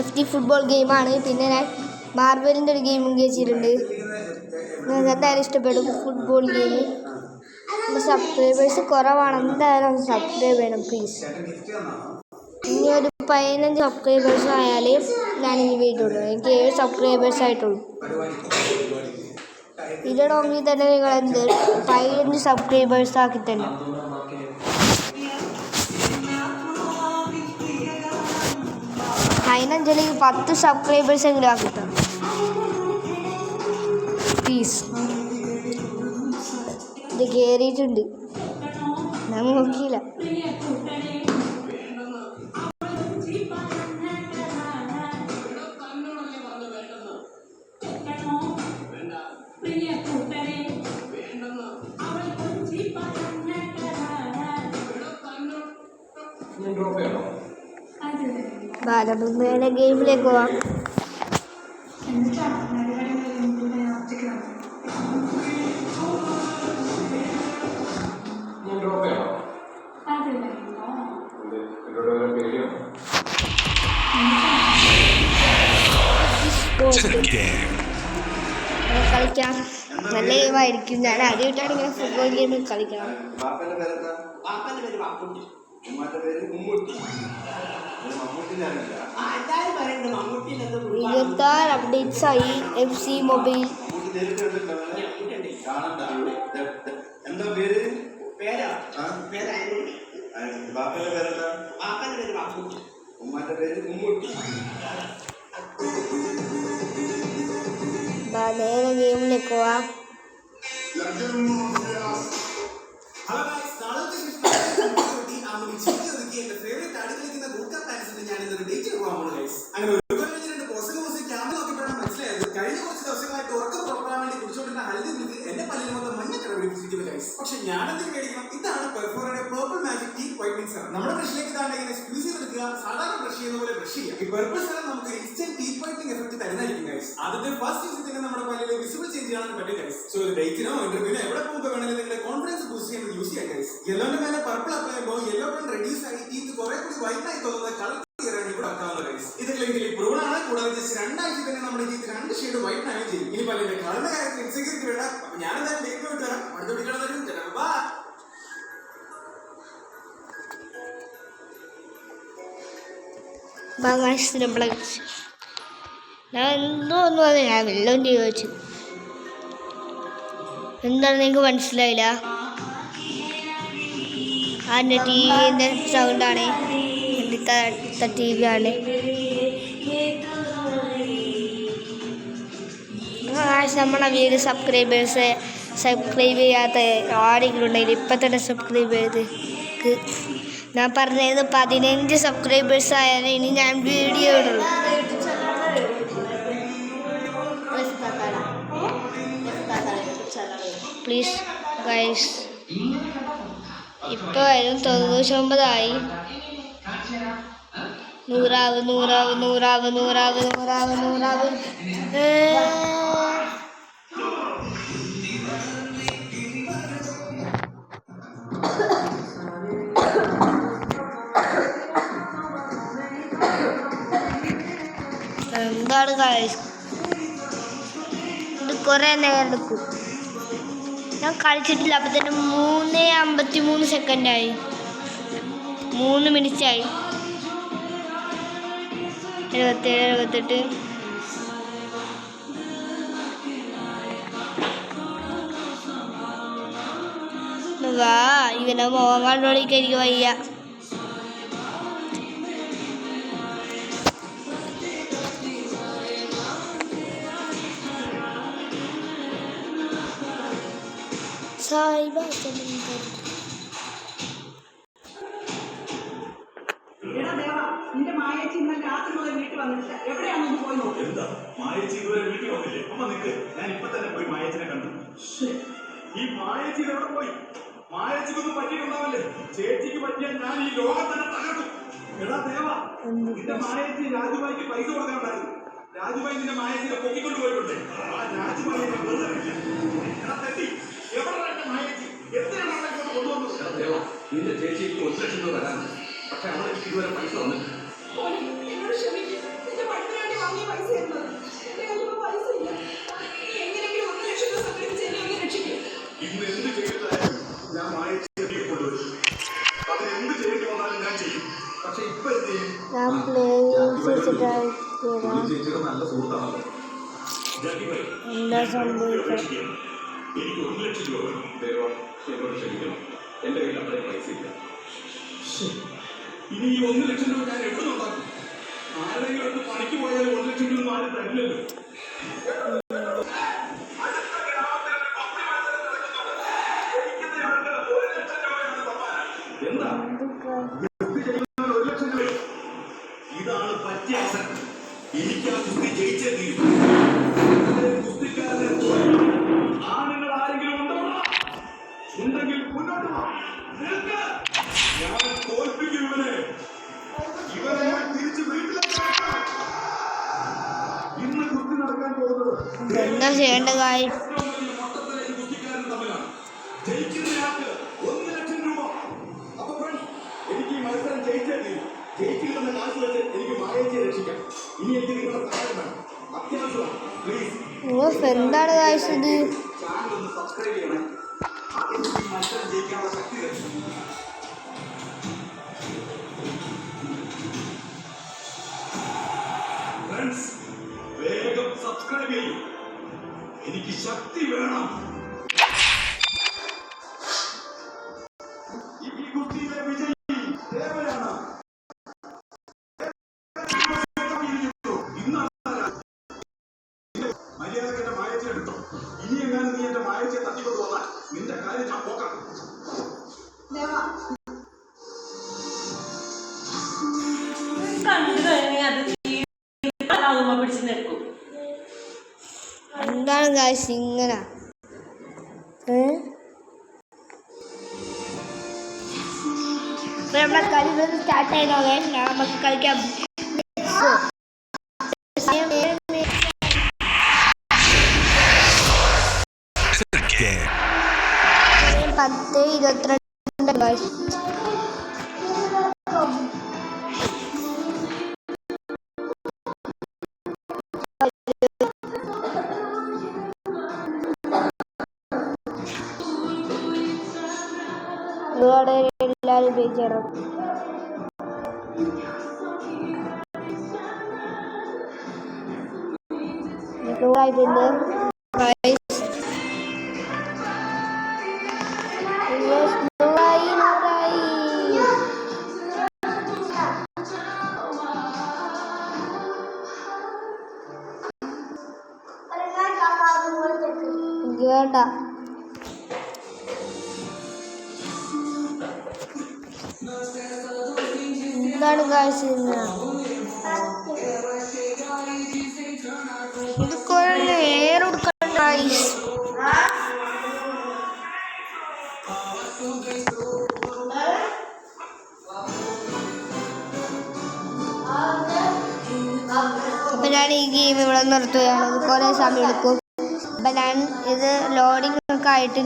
FT football ഗെയിമാണ്. പിന്നെ ഞാൻ മാർവലിൻ്റെ ഒരു ഗെയിമും കഴിച്ചിട്ടുണ്ട്. നിങ്ങൾക്ക് എന്തായാലും ഇഷ്ടപ്പെടും ഫുട്ബോൾ ഗെയിം. സബ്സ്ക്രൈബേഴ്സ് കുറവാണ്, എന്തായാലും സബ്സ്ക്രൈബ് ചെയ്യണം പ്ലീസ്. ഇനി ഒരു 15 സബ്സ്ക്രൈബേഴ്സ് ആയാൽ ഞാൻ ഈ വീഡിയോ ഇടും. എനിക്ക് 7 സബ്സ്ക്രൈബേഴ്സ് ആയിട്ടുള്ളൂ. ഇടണമെങ്കിൽ തന്നെ നിങ്ങൾ 15 സബ്സ്ക്രൈബേഴ്സ് ആക്കി തന്നെ. അതിനഞ്ചലി 10 സബ്സ്ക്രൈബേഴ്സ് എങ്കിലും ആക്കി തന്നെ പ്ലീസ്. ഇത് കയറിയിട്ടുണ്ട്, ഞാൻ നോക്കിയില്ല. ബാലബുദ്ധയുടെ ഗെയിമിലേക്ക് പോവാം. കളിക്കാം, നല്ല ഗെയിമായിരിക്കും. ഞാൻ ആദ്യമായിട്ടാണ് ഇങ്ങനെ ഫുട്ബോൾ ഗെയിം കളിക്കണം. 26 അപ്ഡേറ്റ്സ് ആയി FC മൊബൈൽ. നേരെ ഗെയിമിലേക്ക് പോവാം. പക്ഷെ ഞാനെന്തിനും മേടിക്കണം. ഇതാണ് പെർഫോറയുടെ purple magic teeth whitening serum. നമ്മുടെ ബ്രഷിലേക്ക് ഇതാണ് ഇങ്ങനെ സ്ക്വീസ് ചെയ്തെടുക്കുക. സാധാരണ ബ്രഷ് ചെയ്യുന്ന പോലെ ബ്രഷ് ചെയ്യാം. ഈ പെർപ്പിൾ സെറം നമുക്ക് ഇൻസ്റ്റന്റ് ടീ വൈറ്റനിങ് എഫക്ട് തരുന്നതായിരിക്കും ഗൈസ്. ആദ്യത്തെ ഫസ്റ്റ് യൂസിൽ തന്നെ നമ്മുടെ പല്ലിലെ വിസിബിൾ ചേഞ്ച് ചെയ്യാൻ പറ്റും ഗൈസ്. സോ ഒരു ഡേറ്റിനോ ഇന്റർവ്യൂനോ എവിടെ പോകുമ്പോൾ വേണമെങ്കിലും നിങ്ങളുടെ കോൺഫിഡൻസ് ബൂസ്റ്റ് ചെയ്യാൻ യൂസ് ചെയ്യാം ഗൈസ്. യെല്ലോന്റെ മേലെ പർപ്പിൾ അപ്ലൈ ചെയ്യുമ്പോൾ യെല്ലോ ടോൺ റെഡ്യൂസ് ആയി ടീത്ത് കുറെ കൂടി വൈറ്റ് ആയി തോന്നുന്ന കളർ ഇവിടെ ആക്കാവുന്ന ഗൈസ്. ഇത് ക്ലിനിക്കലി പ്രൂവൺ ആണ്. കൂടാതെ ജസ്റ്റ് 2 ആഴ്ച തന്നെ നമ്മുടെ ടീത്ത് 2 ഷെയ്ഡ് വൈറ്റ് ആവുകയും ചെയ്യും. ഇനി പല്ലിന്റെ കളറിന്റെ കാര്യത്തിൽ ഇൻസെക്യൂരിറ്റി വേണ്ട. അപ്പൊ ഞാൻ എന്തായാലും ഡേറ്റ് പോയിട്ട് വരാം. അടുത്ത പിടിക്കണം. ഞാൻ എന്തോ ഒന്നും അത് ഞാൻ വെള്ളം ചോദിച്ചു. എന്താണ് നിങ്ങൾക്ക് മനസ്സിലായില്ല? അതിൻ്റെ TVൻ്റെ സൗണ്ടാണ്, എൻ്റെ TV ആണ്. നമ്മളെ വീട് സബ്സ്ക്രൈബ് ചെയ്യാത്ത ആരെങ്കിലും ഉണ്ടെങ്കിൽ ഇപ്പം തന്നെ സബ്സ്ക്രൈബ് ചെയ്ത്. ഞാൻ പറഞ്ഞത് 15 സബ്സ്ക്രൈബേഴ്സ് ആയാലും ഇനി ഞാൻ വീഡിയോ ഇടുള്ളൂ. Please guys. ഇപ്പോൾ ആയാലും 99 ആയി. 100. എന്താണ് ഗൈസ്, ഇത് കുറേ നേരം എടുക്കും. ഞാൻ കളിച്ചിട്ടില്ല. അപ്പം തന്നെ 3:53 സെക്കൻഡായി, 3 മിനിറ്റായി. 77, 78. വാ, ഇവനെ മോൻ കണ്ടോളിക്ക് എനിക്ക് വയ്യ. നിന്റെ മായേച്ചി ഇന്നലെ രാത്രി മുതൽ വീട്ടിൽ വന്നിട്ടില്ല. എവിടെയാണെന്ന് പോയി നോക്ക്. എന്താ മായേച്ചി ഇതുവരെ വീട്ടിൽ വന്നില്ലേ? അമ്മ നിൽക്ക്, ഞാൻ ഇപ്പൊ തന്നെ പോയി മായേച്ചിനെ കണ്ടു. ഈ മായേച്ചി എവിടെ പോയി? മായേച്ചിക്കൊന്നും പറ്റിയിട്ടുണ്ടാവില്ലേ? ചേച്ചിക്ക് പറ്റിയാൽ ഞാൻ ഈ ലോകം തന്നെ തകർക്കും. എടാ ദേവ, നിന്റെ മായേച്ചി രാജുഭായിക്ക് പൈസ കൊടുക്കാനുണ്ടായിരുന്നു. രാജുഭായി നിന്റെ മായേച്ചിനെ പൊക്കിക്കൊണ്ട് പോയിട്ടുണ്ട്. ആ രാജുഭായി എടാ തെറ്റി, എവിടെ മായേച്ചി? എത്രയാണ് അവളെ കൊണ്ട് കൊണ്ടുവന്നു? എടാ ദേവ, നിന്റെ ചേച്ചിക്ക് 1 ലക്ഷം രൂപ തരാനുണ്ട്. പക്ഷെ അവളെ ഇതുവരെ പൈസ വന്നിട്ടില്ല. ചേച്ചിയുടെ നല്ല സുഹൃത്താണല്ലോ. എന്താ സംഭവിക്കുക? എനിക്ക് 1 ലക്ഷം രൂപ വേണം. ദയവായി എന്നോട് ക്ഷമിക്കണം. എന്റെ കയ്യിൽ അത്രയും പൈസ ഇല്ല. ഇനി ഈ 1 ലക്ഷം രൂപ ഞാൻ എവിടുന്നുണ്ടാക്കും? ആരെങ്കിലും എടുത്ത് പണിക്ക് പോയാൽ 1 ലക്ഷം രൂപ ആരും തരില്ലല്ലോ. എന്താ 1 ലക്ഷം രൂപ? ഇതാണ് പറ്റിയ അവസരം. എനിക്ക് ആ കുസ്തി ജയിച്ചേ തീരും. കുസ്തിക്കാരനെ ആണുങ്ങൾ ആരെങ്കിലും ഉണ്ടോ? ഉണ്ടെങ്കിൽ മുന്നോട്ട് വാ. നിൽക്ക്. ഞാൻ തോൽപ്പിക്കും ഇവനെ. ഇവനെ ഞാൻ തിരിച്ച് വീട്ടിലേക്ക് അയക്കാം. ഇന്ന് കുസ്തി നടക്കാൻ പോകുന്നത് എന്താ ചെയ്യേണ്ട കാര്യം? മൊത്തത്തിലേക്ക് കുസ്തിക്കാരൻ തമ്മിലാണ്. ജയിക്കുന്നയാൾക്ക് 1 ലക്ഷം രൂപ. അപ്പൊ ഫ്രണ്ട്സ്, എനിക്ക് ഈ മത്സരം ജയിച്ചേ തീരും. ജയിച്ചിരുന്ന കാശ് വെച്ച് എനിക്ക് മായേച്ചിയെ രക്ഷിക്കാം. ഇനി എനിക്ക് നിങ്ങളുടെ സഹായം വേണം. അത്യാവശ്യമാണ്. പ്ലീസ് എന്താണ് കാഴ്ചത്? ചാനൽ ഒന്ന് സബ്സ്ക്രൈബ് ചെയ്യണം. എനിക്ക് ഈ മത്സരം ജയിക്കാനുള്ള ശക്തി തരും. ഫ്രണ്ട്സ്, വേഗം സബ്സ്ക്രൈബ് ചെയ്യൂ. എനിക്ക് ശക്തി വേണം. ഈ കുസ്തിയിലെ വിജയി ദേവനാണ്. മര്യാദക്ക് എന്റെ മായച്ചിനെ എടുത്തോ. ഇനി എങ്ങാനും നീ എന്റെ മായച്ചിയെ തട്ടിക്കൊണ്ട് വന്നാൽ നിന്റെ കാര്യം ഞാൻ പോക്കാം. എന്താണ് കാഴ്ച ഇങ്ങനെ? നമ്മുടെ കളി സ്റ്റാർട്ട് ചെയ്തോ? നമുക്ക് കളിക്കാം. 10:22 ഒരുപാട് എല്ലാവരും ഉപയോഗിച്ചാറ്. പിന്നെ വേണ്ട. എന്താണ് കാഴ്ച? ഇത് കുറെ ഏറെ കൊടുക്കണ്ട. അപ്പൊ ഞാൻ ഈ ഗെയിം ഇവിടെ നിർത്തുകയാണ്. ഇത് കുറെ സമയം എടുക്കും. അപ്പൊ ഞാൻ ഇത് ലോഡിംഗ് ഒക്കെ ആയിട്ട്